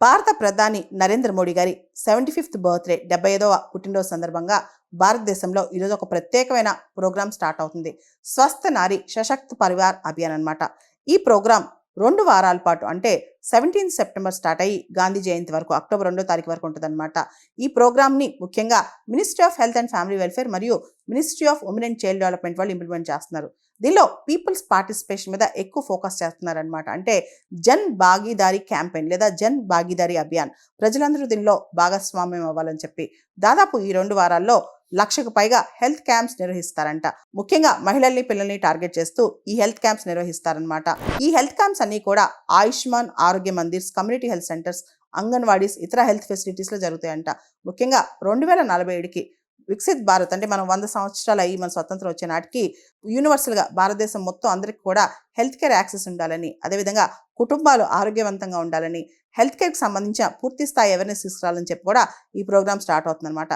భారత ప్రధాని నరేంద్ర మోడీ గారి 75th బర్త్డే 75వ పుట్టినరోజు సందర్భంగా భారతదేశంలో ఈరోజు ఒక ప్రత్యేకమైన ప్రోగ్రాం స్టార్ట్ అవుతుంది. స్వస్థ నారి సశక్త్ పరివార్ అభియాన్ అన్నమాట. ఈ ప్రోగ్రాం 2 వారాల పాటు అంటే 17 సెప్టెంబర్ స్టార్ట్ అయ్యి గాంధీ జయంతి వరకు అక్టోబర్ 2వ తారీఖు వరకు ఉంటుందన్నమాట. ఈ ప్రోగ్రామ్ని ముఖ్యంగా ministry of health and family welfare మరియు ministry of women and child development వాళ్ళు ఇంప్లిమెంట్ చేస్తున్నారు. దీనిలో పీపుల్స్ పార్టిసిపేషన్ మీద ఎక్కువ ఫోకస్ చేస్తున్నారనమాట. అంటే జన్ భాగీదారీ క్యాంపెయిన్ లేదా జన్ భాగీదారీ అభియాన్, ప్రజలందరూ దీనిలో భాగస్వామ్యం అవ్వాలని చెప్పి దాదాపు ఈ 2 వారాల్లో 1,00,000కు పైగా హెల్త్ క్యాంప్స్ నిర్వహిస్తారంట. ముఖ్యంగా మహిళల్ని, పిల్లల్ని టార్గెట్ చేస్తూ ఈ హెల్త్ క్యాంప్స్ నిర్వహిస్తారనమాట. ఈ హెల్త్ క్యాంప్స్ అన్ని కూడా ఆయుష్మాన్ ఆరోగ్య mandirs, community health centres, anganwadis, ఇతర హెల్త్ ఫెసిలిటీస్లో జరుగుతాయంట. ముఖ్యంగా 2047కి వికసిత్ భారత్ అంటే మనం 100 సంవత్సరాలు అయ్యి మన స్వతంత్రం వచ్చే నాటికి యూనివర్సల్గా భారతదేశం మొత్తం అందరికీ కూడా హెల్త్ కేర్ యాక్సెస్ ఉండాలని, అదేవిధంగా కుటుంబాలు ఆరోగ్యవంతంగా ఉండాలని, హెల్త్ కేర్కి సంబంధించిన పూర్తి స్థాయి అవేర్నెస్ తీసుకురావాలని చెప్పి కూడా ఈ ప్రోగ్రామ్ స్టార్ట్ అవుతుందన్నమాట.